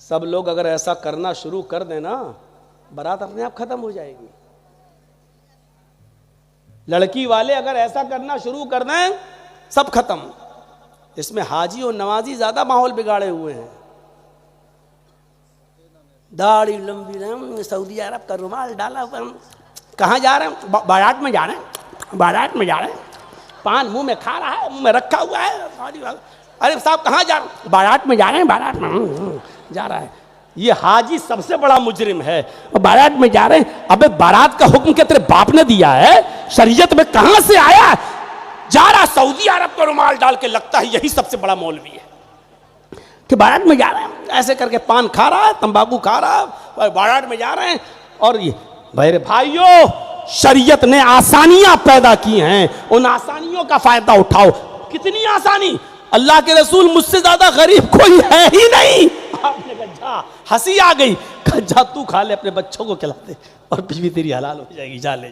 सब लोग अगर ऐसा करना शुरू कर देना, बारात अपने आप खत्म हो जाएगी। लड़की वाले अगर ऐसा करना शुरू कर दें, सब खत्म। इसमें हाजी और नवाजी ज्यादा माहौल बिगाड़े हुए हैं। दाढ़ी लंबी, सऊदी अरब का रुमाल डाला, कहाँ जा रहे हैं? बारात में जा रहे हैं, बारात में जा रहे हैं। पान मुंह में खा रहा है, मुंह में रखा हुआ है। अरे साहब कहाँ जा रहे हैं? बारात में जा रहे हैं, बारात में जा रहा है। ये हाजी सबसे बड़ा मुजरिम है, बारात में जा रहे हैं। अबे बारात का हुक्म क्या तेरे बाप ने दिया है? शरीयत में कहां से आया? जा रहा सऊदी अरब का रुमाल डाल के, लगता है यही सबसे बड़ा मौलवी है कि बारात में जा रहे हैं। ऐसे करके पान खा रहा है, तंबाकू खा रहा है, और बारात में जा रहे हैं। और ये मेरे भाइयों, शरीयत ने आसानियां पैदा की हैं, उन आसानियों का फायदा उठाओ। कितनी आसानी! अल्लाह के रसूल, मुझसे ज्यादा गरीब कोई है ही नहीं। आपने कहा, हंसी आ गई। जा तू खा ले, अपने बच्चों को खिला दे, और बीवी तेरी हलाल हो जाएगी। जा ले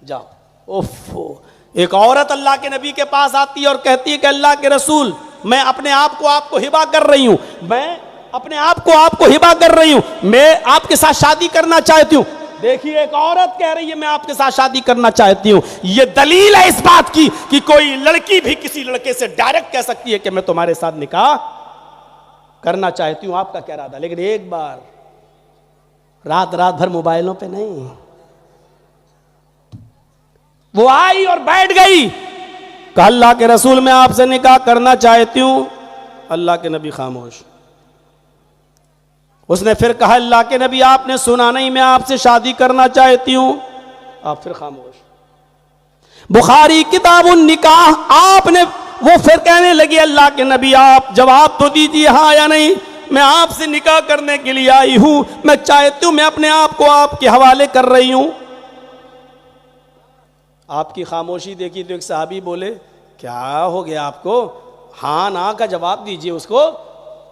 जा। ओफो, एक औरत अल्लाह के नबी के पास आती है और कहती है कि अल्लाह के रसूल, मैं अपने आप को आपको हिबा कर रही हूं, मैं अपने आप को आपको हिबा कर रही हूं, मैं आपके साथ शादी करना चाहती हूं। देखिए, एक औरत कह रही है मैं आपके साथ शादी करना चाहती हूं। यह दलील है इस बात की कि कोई लड़की भी किसी लड़के से डायरेक्ट कह सकती है कि मैं तुम्हारे साथ निकाह करना चाहती हूं, आपका क्या इरादा। लेकिन एक बार, रात भर मोबाइलों पे नहीं। वो आई और बैठ गई, कहा अल्लाह के रसूल, मैं आपसे निकाह करना चाहती हूं। अल्लाह के नबी खामोश। उसने फिर कहा, अल्लाह के नबी आपने सुना नहीं, मैं आपसे शादी करना चाहती हूं। आप फिर खामोश। बुखारी किताब उन निकाह, आपने, वो फिर कहने लगी, अल्लाह के नबी आप जवाब तो दीजिए हाँ या नहीं, मैं आपसे निकाह करने के लिए आई हूं, मैं चाहती हूं, मैं अपने आप को आपके हवाले कर रही हूं। आपकी खामोशी देखी तो एक सहाबी बोले, क्या हो गया आपको? हाँ ना का जवाब दीजिए उसको।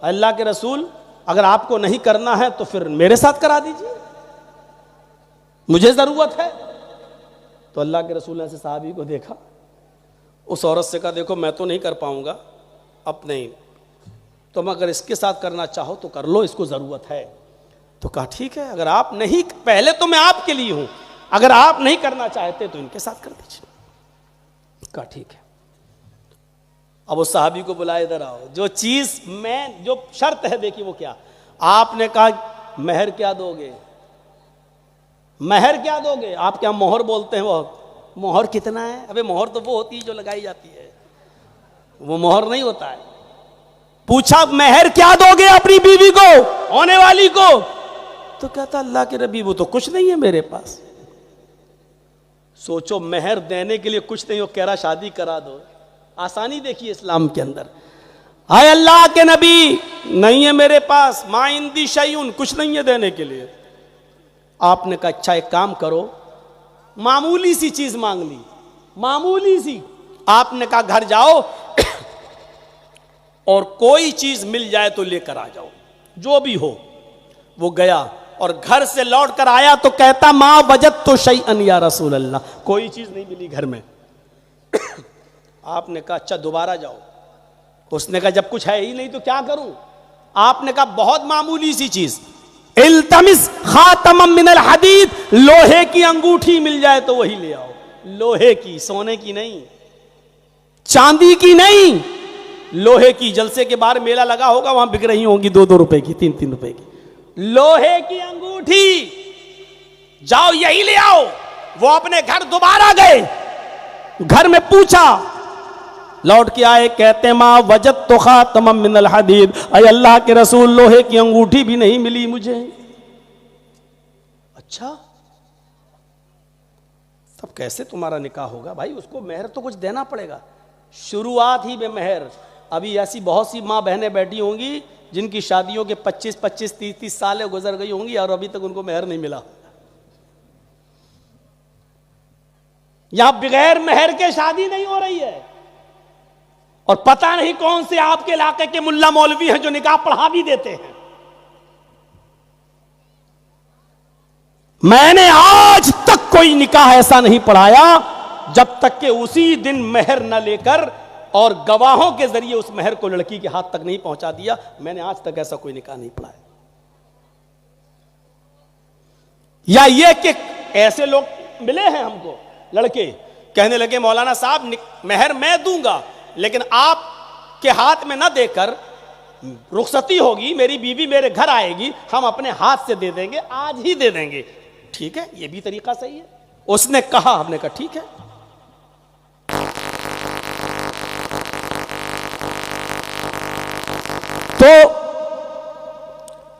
अल्लाह के रसूल, अगर आपको नहीं करना है तो फिर मेरे साथ करा दीजिए, मुझे जरूरत है। तो अल्लाह के रसूल ने ऐसे सहाबी को देखा, उस औरत से कहा, देखो मैं तो नहीं कर पाऊंगा, अब नहीं, तुम अगर इसके साथ करना चाहो तो कर लो, इसको जरूरत है। तो कहा ठीक है, अगर आप नहीं, पहले तो मैं आपके लिए हूं, अगर आप नहीं करना चाहते तो इनके साथ कर दीजिए। कहा ठीक है। अब उस सहाबी को बुलाए, इधर आओ। जो चीज में, जो शर्त है, देखिए वो क्या। आपने कहा महर क्या दोगे? महर क्या दोगे? आप क्या मोहर बोलते हैं? वो मोहर कितना है? अबे मोहर तो वो होती है जो लगाई जाती है, वो मोहर नहीं होता है। पूछा महर क्या दोगे अपनी बीवी को, होने वाली को? तो कहता अल्लाह के नबी, वो तो कुछ नहीं है मेरे पास। सोचो, महर देने के लिए कुछ नहीं हो, कह रहा शादी करा दो। आसानी देखिए इस्लाम के अंदर। हाय अल्लाह के नबी, नहीं है मेरे पास, मा इंदी शैउन, कुछ नहीं है देने के लिए। आपने कहा अच्छा एक काम करो, मामूली सी चीज मांग ली, मामूली सी। आपने कहा घर जाओ और कोई चीज मिल जाए तो लेकर आ जाओ, जो भी हो। वो गया और घर से लौट कर आया तो कहता, मां वजद तो शैअन या रसूल अल्लाह, कोई चीज नहीं मिली घर में। आपने कहा अच्छा दोबारा जाओ। उसने कहा जब कुछ है ही नहीं तो क्या करूं? आपने कहा बहुत मामूली सी चीज, इल्तमिस खातमम मिनल हदीद, लोहे की अंगूठी मिल जाए तो वही ले आओ। लोहे की, सोने की नहीं, चांदी की नहीं, लोहे की। जलसे के बाहर मेला लगा होगा, वहां बिक रही होंगी 2-2 रुपए की, 3-3 रुपए की लोहे की अंगूठी। जाओ यही ले आओ। वो अपने घर दोबारा गए, घर में पूछा, लौट के आए, कहते मां वजद तो खातमम मिनल हदीद, अय अल्लाह के रसूल लोहे की अंगूठी भी नहीं मिली मुझे। अच्छा, तब कैसे तुम्हारा निकाह होगा? भाई उसको मेहर तो कुछ देना पड़ेगा, शुरुआत ही में मेहर। अभी ऐसी बहुत सी मां बहनें बैठी होंगी जिनकी शादियों के 25-25, 30-30 साल गुजर गई होंगी और अभी तक उनको मेहर नहीं मिला। यहां बगैर मेहर के शादी नहीं हो रही है। और पता नहीं कौन से आपके इलाके के मुल्ला मौलवी हैं जो निकाह पढ़ा भी देते हैं। मैंने आज तक कोई निकाह ऐसा नहीं पढ़ाया जब तक कि उसी दिन मेहर न लेकर और गवाहों के जरिए उस मेहर को लड़की के हाथ तक नहीं पहुंचा दिया। मैंने आज तक ऐसा कोई निकाह नहीं पढ़ाया। या ये कि ऐसे लोग मिले हैं हमको लड़के, कहने लगे मौलाना साहब मेहर मैं दूंगा, लेकिन आप के हाथ में ना देकर रुखसती होगी, मेरी बीवी मेरे घर आएगी, हम अपने हाथ से दे देंगे, आज ही दे देंगे। ठीक है, ये भी तरीका सही है। उसने कहा, हमने कहा ठीक है। तो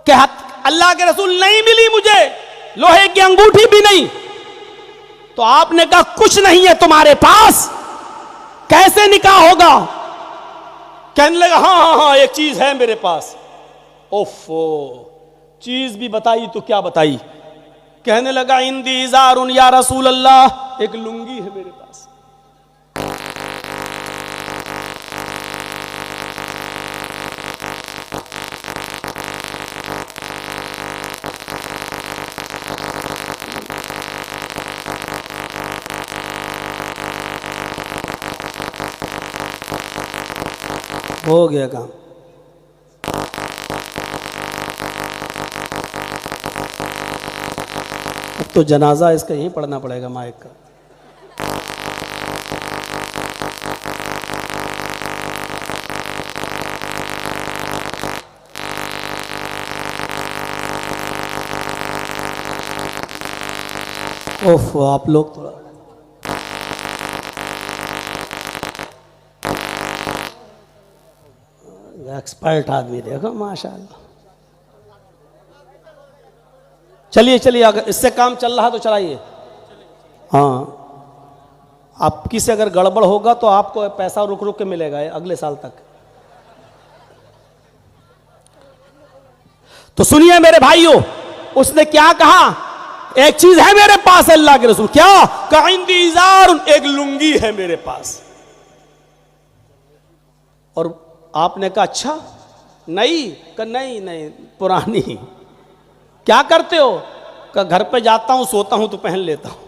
क्या अल्लाह के रसूल नहीं मिली मुझे, लोहे की अंगूठी भी नहीं। तो आपने कहा कुछ नहीं है तुम्हारे पास, कैसे निकाह होगा? कहने लगा हाँ हाँ हाँ एक चीज है मेरे पास। ओफो, चीज भी बताई तो क्या बताई? कहने लगा इंदी इज़ारुन या रसूल अल्लाह, एक लुंगी है मेरे पास। हो गया काम। अब तो जनाजा इसका यहीं पढ़ना पड़ेगा माइक का। ओफ, आप लोग थोड़ा एक्सपर्ट आदमी देखो माशाल्लाह। चलिए चलिए, अगर इससे काम चल रहा तो चलाइए। हाँ, आपकी से अगर गड़बड़ होगा तो आपको पैसा रुक रुक के मिलेगा अगले साल तक। तो सुनिए मेरे भाइयों, उसने क्या कहा? एक चीज है मेरे पास अल्लाह के रसूल। क्या? काइंदी इज़ार, एक लुंगी है मेरे पास। और आपने कहा अच्छा नई? का नहीं नहीं पुरानी। क्या करते हो? का घर पे जाता हूं, सोता हूं तो पहन लेता हूं।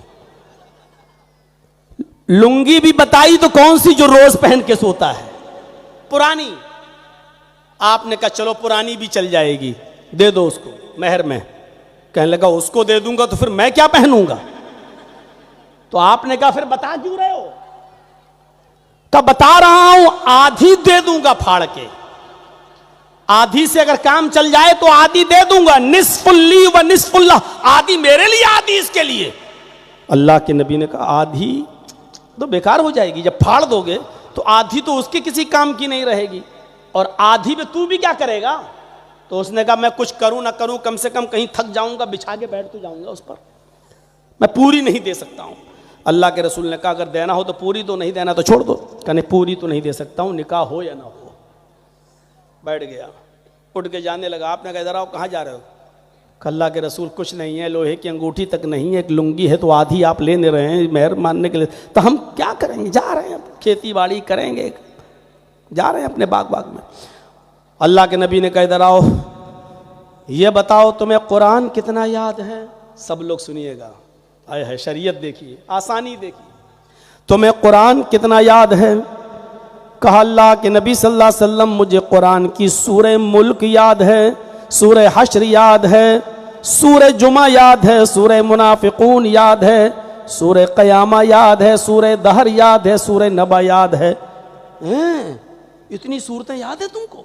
लुंगी भी बताई तो कौन सी जो रोज पहन के सोता है? पुरानी। आपने कहा चलो पुरानी भी चल जाएगी, दे दो उसको मेहर में। कहने लगा उसको दे दूंगा तो फिर मैं क्या पहनूंगा? तो आपने कहा फिर बता क्यों रहे हो? का बता रहा हूं आधी दे दूंगा फाड़ के, आधी से अगर काम चल जाए तो आधी दे दूंगा, निस्फुल्ली व निस्फुल्ला, आधी मेरे लिए आधी इसके लिए। अल्लाह के नबी ने कहा आधी तो बेकार हो जाएगी, जब फाड़ दोगे तो आधी तो उसके किसी काम की नहीं रहेगी, और आधी में तू भी क्या करेगा? तो उसने कहा मैं कुछ करूं ना करूं, कम से कम कहीं थक जाऊंगा, बिछा के बैठ तो जाऊंगा उस पर, मैं पूरी नहीं दे सकता हूं। अल्लाह के रसूल ने कहा अगर देना हो तो पूरी दो, नहीं देना तो छोड़ दो। कहने पूरी तो नहीं दे सकता हूं, निकाह हो या ना हो। बैठ गया, उठ के जाने लगा। आपने कहा इधर आओ, कहाँ जा रहे हो? अल्लाह के रसूल कुछ नहीं है, लोहे की अंगूठी तक नहीं है, एक लुंगी है, तो आधी आप लेने रहे हैं मेहर मानने के लिए, तो हम क्या करेंगे? जा रहे हैं, खेती बाड़ी करेंगे, जा रहे हैं अपने बाग बाग में। अल्लाह के नबी ने कहा इधर आओ, ये बताओ तुम्हें कुरान कितना याद है? सब लोग सुनिएगा, आए है शरीयत देखिए, आसानी देखिए। तुम्हें कुरान कितना याद है? कहा अल्लाह के नबी सल्लल्लाहु अलैहि वसल्लम मुझे कुरान की सूरह मुल्क याद है, सूरह हश्र याद है, सूरह जुमा याद है, सूरह मुनाफिकून याद है, सूरह क़यामा याद है, सूरह दहर याद है, सूरह नबा याद है। इतनी सूरतें याद है तुमको?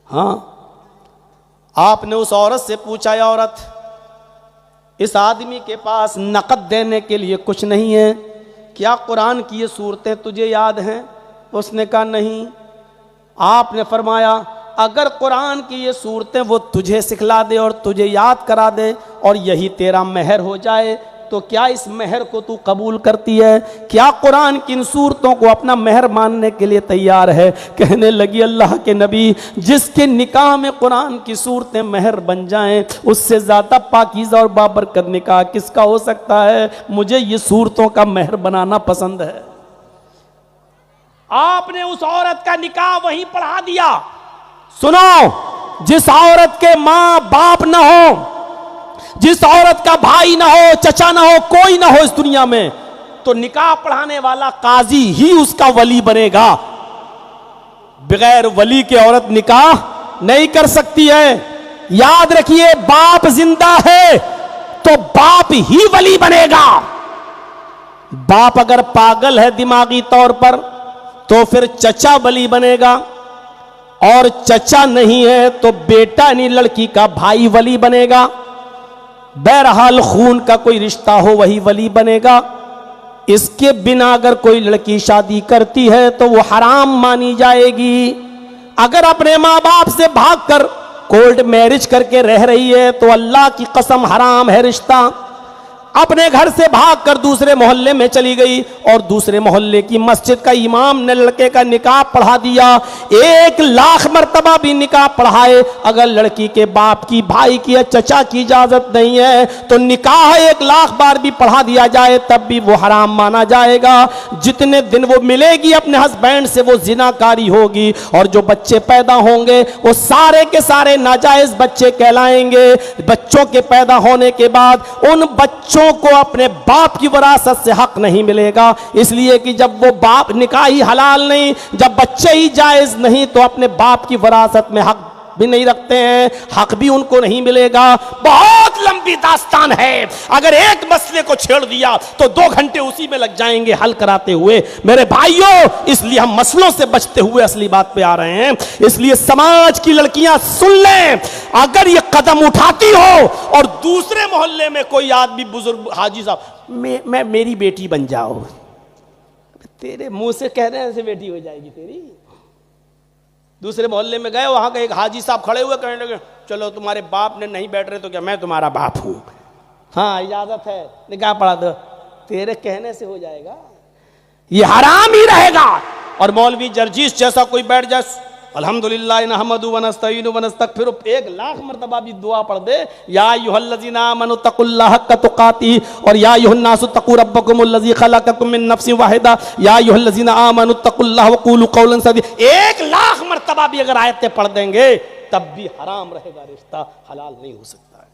हाँ। आपने उस औरत से पूछा, या औरत इस आदमी के पास नकद देने के लिए कुछ नहीं है, क्या कुरान की ये सूरतें तुझे याद हैं? उसने कहा नहीं। आपने फरमाया अगर कुरान की ये सूरतें वो तुझे सिखला दे और तुझे याद करा दे और यही तेरा मेहर हो जाए, तो क्या इस मेहर को तू कबूल करती है? क्या कुरान की इन सूरतों को अपना मेहर मानने के लिए तैयार है? कहने लगी अल्लाह के नबी, जिसके निकाह में कुरान की सूरतें मेहर बन जाएं, उससे ज़्यादा पाकीज़ा और बाबरकत निकाह किसका हो सकता है? मुझे ये सूरतों का मेहर बनाना पसंद है। आपने उस औरत का निकाह वहीं पढ़ा दिया। सुनो, जिस औरत के माँ बाप न हो, जिस औरत का भाई ना हो, चचा ना हो, कोई ना हो इस दुनिया में, तो निकाह पढ़ाने वाला काजी ही उसका वली बनेगा। बगैर वली के औरत निकाह नहीं कर सकती है। याद रखिए, बाप जिंदा है, तो बाप ही वली बनेगा। बाप अगर पागल है दिमागी तौर पर तो फिर चचा वली बनेगा, और चचा नहीं है तो बेटा नहीं लड़की का भाई वली बनेगा। बहरहाल खून का कोई रिश्ता हो वही वली बनेगा। इसके बिना अगर कोई लड़की शादी करती है तो वो हराम मानी जाएगी। अगर अपने माँ बाप से भागकर कोर्ट मैरिज करके रह रही है तो अल्लाह की कसम हराम है रिश्ता। अपने घर से भागकर दूसरे मोहल्ले में चली गई और दूसरे मोहल्ले की मस्जिद का इमाम ने लड़के का निकाह पढ़ा दिया, 1,00,000 मर्तबा भी निकाह पढ़ाए, अगर लड़की के बाप की, भाई की या चचा की इजाजत नहीं है तो निकाह 1,00,000 बार भी पढ़ा दिया जाए तब भी वो हराम माना जाएगा। जितने दिन वो मिलेगी अपने हस्बैंड से वो जिनाकारी होगी, और जो बच्चे पैदा होंगे वो सारे के सारे नाजायज बच्चे कहलाएंगे। बच्चों के पैदा होने के बाद उन बच्चों को अपने बाप की विरासत से हक नहीं मिलेगा, इसलिए कि जब वो बाप, निकाह ही हलाल नहीं, जब बच्चे ही जायज नहीं तो अपने बाप की विरासत में हक भी नहीं रखते हैं, हक भी उनको नहीं मिलेगा। बहुत लंबी दास्तान है। अगर एक मसले को छेड़ दिया तो 2 घंटे उसी में लग जाएंगे हल कराते हुए मेरे भाइयों। इसलिए हम मसलों से बचते हुए असली बात पे आ रहे हैं। इसलिए समाज की लड़कियां सुन लें, अगर ये कदम उठाती हो और दूसरे मोहल्ले में कोई आदमी बुजुर्ग, हाजी साहब मैं मेरी बेटी बन जाओ, तेरे मुंह से कह रहे हैं ऐसे बेटी हो जाएगी तेरी। दूसरे मोहल्ले में गए, वहां का एक हाजी साहब खड़े हुए कहने लगे चलो तुम्हारे बाप ने नहीं बैठ रहे तो क्या मैं तुम्हारा बाप हूं, हाँ इजाजत है निकाह पढ़ा दो, तेरे कहने से हो जाएगा, ये हराम ही रहेगा। और मौलवी जर्जीस जैसा कोई बैठ जाए, अल्हम्दुलिल्लाह नहमदु व नस्तईनु व नस्तगफिरु, 1,00,000 मर्तबा भी दुआ पढ़ दे, या अय्युहल्लज़ीना आमनु तक़ुल्लाह हक़्क़ तुक़ातिह, और या अय्युहन्नासु तक़ू रब्बकुमुल्लज़ी ख़लक़कुम मिन नफ़्सिन वाहिदा, या अय्युहल्लज़ीना आमनु तक़ुल्लाह व क़ूलू क़ौलन सदीदा। 1,00,000 मर्तबा भी अगर आयतें पढ़ देंगे तब भी हराम रहेगा, रिश्ता हलाल नहीं हो सकता है।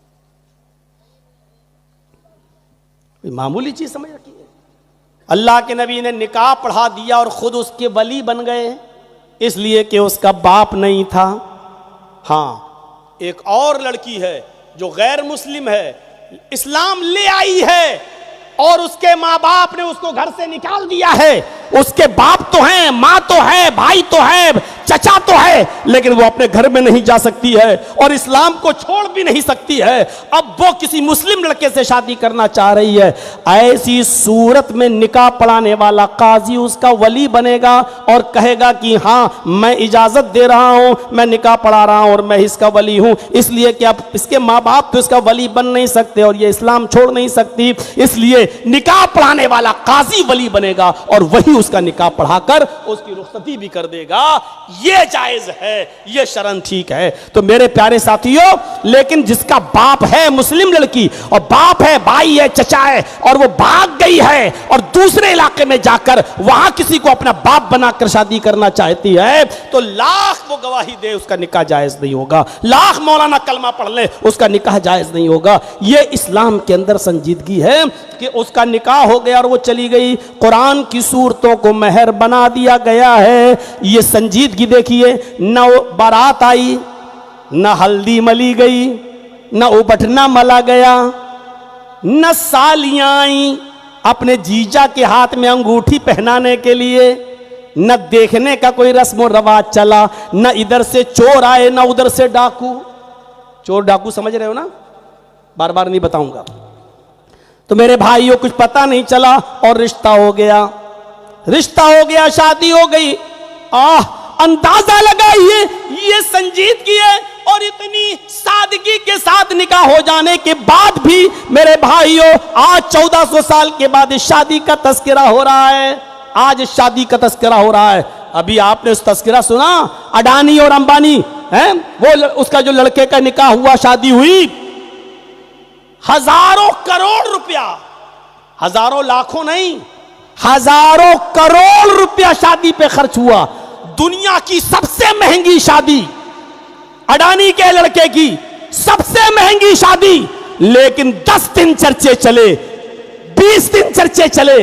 मामूली चीज समझ रखिए। अल्लाह के नबी ने निकाह पढ़ा दिया और खुद उसके वली बन गए, इसलिए कि उसका बाप नहीं था। हाँ, एक और लड़की है जो गैर मुस्लिम है, इस्लाम ले आई है और उसके माँ बाप ने उसको घर से निकाल दिया है। उसके बाप तो हैं, माँ तो है, भाई तो है, चचा तो है, लेकिन वो अपने घर में नहीं जा सकती है और इस्लाम को छोड़ भी नहीं सकती है। अब वो किसी मुस्लिम लड़के से शादी करना चाह रही है। ऐसी सूरत में निकाह पढ़ाने वाला काजी उसका वली बनेगा और कहेगा कि हाँ मैं इजाजत दे रहा हूं, मैं निकाह पढ़ा रहा हूं और मैं इसका वली हूं, इसलिए कि अब इसके माँ बाप तो इसका वली बन नहीं सकते और ये इस्लाम छोड़ नहीं सकती, इसलिए निकाह पढ़ाने वाला काजी वली बनेगा और वही उसका निकाह पढ़ाकर उसकी रुखसती भी कर देगा। ये जायज है, ये शरन ठीक है। तो मेरे प्यारे साथियों, लेकिन जिसका बाप है मुस्लिम लड़की और बाप है, भाई है, चचा है और वो भाग गई है और दूसरे इलाके में जाकर वहां किसी को अपना बाप बनाकर शादी करना चाहती है, तो लाख वो गवाही दे उसका निकाह जायज नहीं होगा, लाख मौलाना कलमा पढ़ ले उसका निकाह जायज नहीं होगा। ये इस्लाम के अंदर संजीदगी है कि उसका निकाह हो गया और वो चली गई, कुरान की सूरतों को मेहर बना दिया गया है। ये संजीदगी देखिए, न बारात आई, न हल्दी मली गई, न उबटना मला गया, न सालियां आई अपने जीजा के हाथ में अंगूठी पहनाने के लिए, न देखने का कोई रस्म और रवाज चला, न इधर से चोर आए न उधर से डाकू। चोर डाकू समझ रहे हो ना, बार बार नहीं बताऊंगा। तो मेरे भाइयों कुछ पता नहीं चला और रिश्ता हो गया, रिश्ता हो गया, शादी हो गई। अंदाजा लगाइए ये संजीदगी है और इतनी सादगी के साथ निकाह हो जाने के बाद भी मेरे भाइयों आज 1400 साल के बाद इस शादी का तस्करा हो रहा है। आज इस शादी का तस्करा हो रहा है। अभी आपने उस तस्करा सुना, अडानी और अंबानी हैं, वो उसका जो लड़के का निकाह हुआ, शादी हुई, हजारों करोड़ रुपया, हजारों लाखों नहीं, हजारों करोड़ रुपया शादी पे खर्च हुआ। दुनिया की सबसे महंगी शादी, अडानी के लड़के की सबसे महंगी शादी, लेकिन 10 दिन चर्चे चले, 20 दिन चर्चे चले,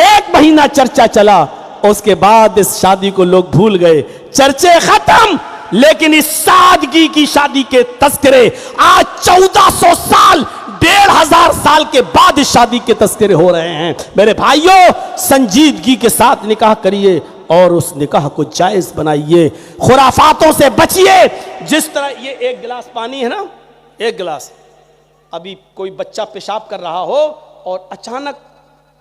1 महीना चर्चा चला, उसके बाद इस शादी को लोग भूल गए, चर्चे खत्म। लेकिन इस सादगी की शादी के तस्करे आज 1400 साल 1500 साल के बाद इस शादी के तस्करे हो रहे हैं। मेरे भाइयों, संजीदगी के साथ निकाह करिए और उस निकाह को जायज बनाइए, खुराफातों से बचिए। जिस तरह ये एक गिलास पानी है ना, एक गिलास, अभी कोई बच्चा पेशाब कर रहा हो और अचानक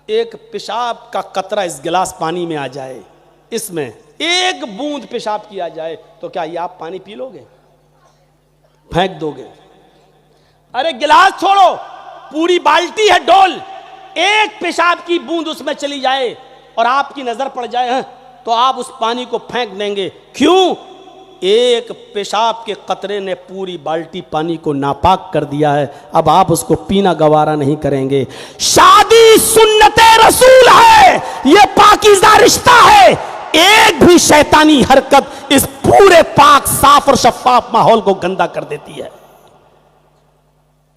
एक पेशाब का कतरा इस गिलास पानी में आ जाए, इसमें एक बूंद पेशाब किया जाए, तो क्या ये आप पानी पी लोगे? फेंक दोगे? अरे गिलास छोड़ो, पूरी बाल्टी है डोल, एक पेशाब की बूंद उसमें चली जाए और आपकी नजर पड़ जाए तो आप उस पानी को फेंक देंगे। क्यों? एक पेशाब के कतरे ने पूरी बाल्टी पानी को नापाक कर दिया है। अब आप उसको पीना गवारा नहीं करेंगे। शादी सुन्नते रसूल है, यह पाकीज़ा रिश्ता है। एक भी शैतानी हरकत इस पूरे पाक साफ और शफाफ माहौल को गंदा कर देती है।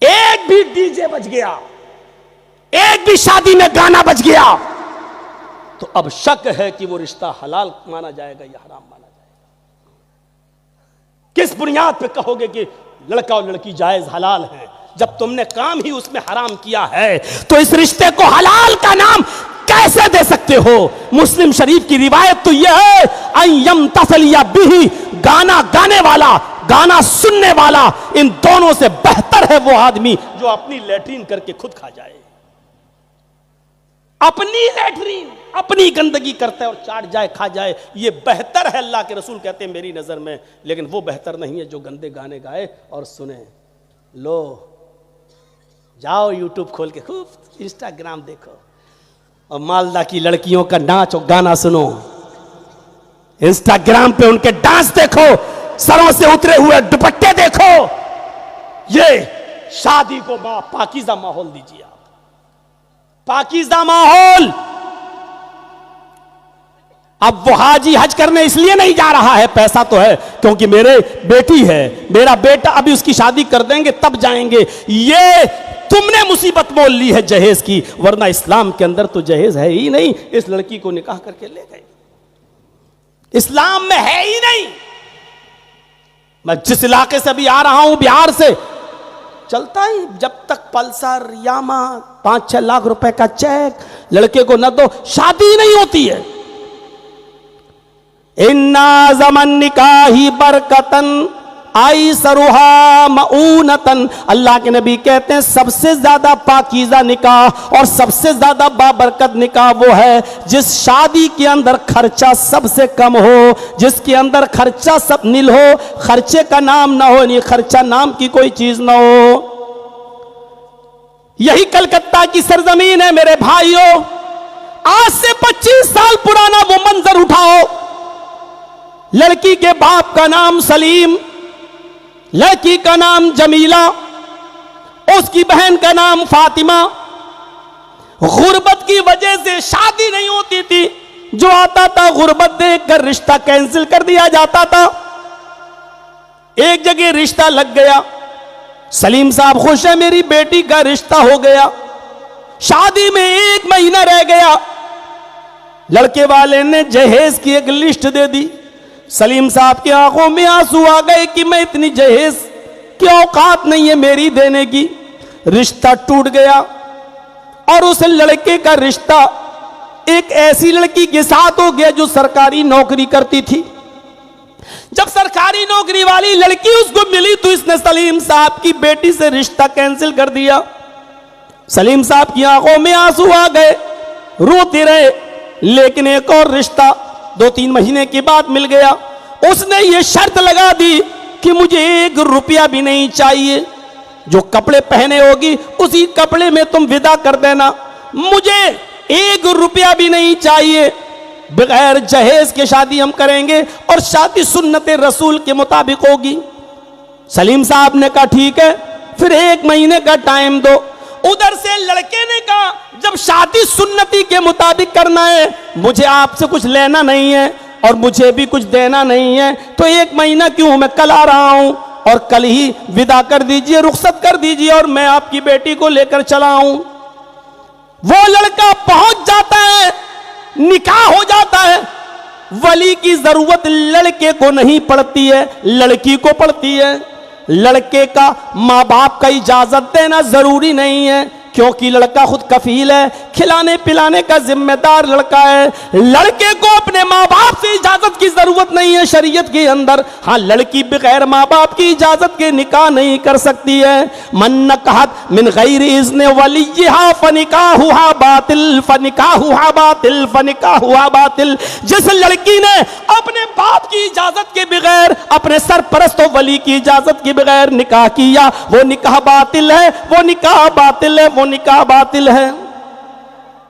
एक भी डीजे बज गया, एक भी शादी में गाना बज गया, तो अब शक है कि वो रिश्ता हलाल माना जाएगा या हराम माना जाएगा। किस बुनियाद पे कहोगे कि लड़का और लड़की जायज हलाल है, जब तुमने काम ही उसमें हराम किया है? तो इस रिश्ते को हलाल का नाम कैसे दे सकते हो? मुस्लिम शरीफ की रिवायत तो यह है, अय्यम तसलिया बिही, गाना गाने वाला, गाना सुनने वाला, इन दोनों से बेहतर है वो आदमी जो अपनी लैट्रीन करके खुद खा जाए। अपनी लैट्रीन, अपनी गंदगी करता है और चाट जाए, खा जाए, ये बेहतर है। अल्लाह के रसूल कहते हैं मेरी नजर में, लेकिन वो बेहतर नहीं है जो गंदे गाने गाए और सुने। लो जाओ यूट्यूब खोल के खूब इंस्टाग्राम देखो और मालदा की लड़कियों का नाच और गाना सुनो, इंस्टाग्राम पे उनके डांस देखो, सरों से उतरे हुए दुपट्टे देखो। ये शादी को पाकीज़ा माहौल दीजिए आप, पाकीज़ा माहौल। अब वो हाजी हज करने इसलिए नहीं जा रहा है, पैसा तो है, क्योंकि मेरे बेटी है, मेरा बेटा, अभी उसकी शादी कर देंगे तब जाएंगे। ये तुमने मुसीबत मोल ली है जहेज की, वरना इस्लाम के अंदर तो जहेज है ही नहीं। इस लड़की को निकाह करके ले गए, इस्लाम में है ही नहीं। मैं जिस इलाके से भी आ रहा हूं, बिहार से, चलता ही जब तक पल्सर यामा 5-6 लाख रुपए का चेक लड़के को न दो, शादी नहीं होती है। इन्ना ज़मन निकाही बरकतन आई सरुहा मऊनतन, अल्लाह के नबी कहते हैं सबसे ज्यादा पाकीज़ा निकाह और सबसे ज्यादा बाबरकत निकाह वो है जिस शादी के अंदर खर्चा सबसे कम हो, जिसके अंदर खर्चा सब नील हो, खर्चे का नाम ना हो, नहीं खर्चा नाम की कोई चीज ना हो। यही कलकत्ता की सरजमीन है मेरे भाइयों। आज से 25 साल पुराना वो मंजर उठाओ, लड़की के बाप का नाम सलीम, लड़की का नाम जमीला, उसकी बहन का नाम फातिमा। गुर्बत की वजह से शादी नहीं होती थी, जो आता था गुर्बत देखकर रिश्ता कैंसिल कर दिया जाता था। एक जगह रिश्ता लग गया, सलीम साहब खुश है, मेरी बेटी का रिश्ता हो गया। शादी में 1 महीना रह गया, लड़के वाले ने जहेज की एक लिस्ट दे दी। सलीम साहब की आंखों में आंसू आ गए कि मैं इतनी जहेज की औकात नहीं है मेरी देने की। रिश्ता टूट गया और उस लड़के का रिश्ता एक ऐसी लड़की के साथ हो गया जो सरकारी नौकरी करती थी। जब सरकारी नौकरी वाली लड़की उसको मिली तो इसने सलीम साहब की बेटी से रिश्ता कैंसिल कर दिया। सलीम साहब की आंखों में आंसू आ गए, रोते रहे, लेकिन एक और रिश्ता 2-3 महीने के बाद मिल गया। उसने ये शर्त लगा दी कि मुझे 1 रुपया भी नहीं चाहिए, जो कपड़े पहने होगी उसी कपड़े में तुम विदा कर देना, मुझे 1 रुपया भी नहीं चाहिए, बगैर जहेज के शादी हम करेंगे और शादी सुन्नते रसूल के मुताबिक होगी। सलीम साहब ने कहा ठीक है, फिर 1 महीने का टाइम दो। उधर से लड़के ने कहा जब शादी सुन्नती के मुताबिक करना है, मुझे आपसे कुछ लेना नहीं है और मुझे भी कुछ देना नहीं है, तो 1 महीना क्यों, मैं कल आ रहा हूं और कल ही विदा कर दीजिए, रुखसत कर दीजिए और मैं आपकी बेटी को लेकर चला आऊं। वो लड़का पहुंच जाता है, निकाह हो जाता है। वली की जरूरत लड़के को नहीं पड़ती है, लड़की को पड़ती है। लड़के का माँ बाप का इजाजत देना जरूरी नहीं है, क्योंकि लड़का खुद कफील है, खिलाने पिलाने का जिम्मेदार लड़का है। लड़के को अपने माँ बाप से इजाजत की जरूरत नहीं है शरीयत के अंदर। हाँ, लड़की बगैर माँ बाप की इजाजत के निकाह नहीं कर सकती है। मन नकहत मिन गैर इज़्न वलियहा फनिकाहुहा बातिल फनिकाहुहा बातिल फनिकाहुहा बातिल। जिस लड़की ने अपने बाप की इजाजत के बगैर, अपने सरपरस्त वली की इजाजत के बगैर निकाह किया, वो निकाह बातिल है, वो निकाह बातिल है, वो निकाह बातिल है।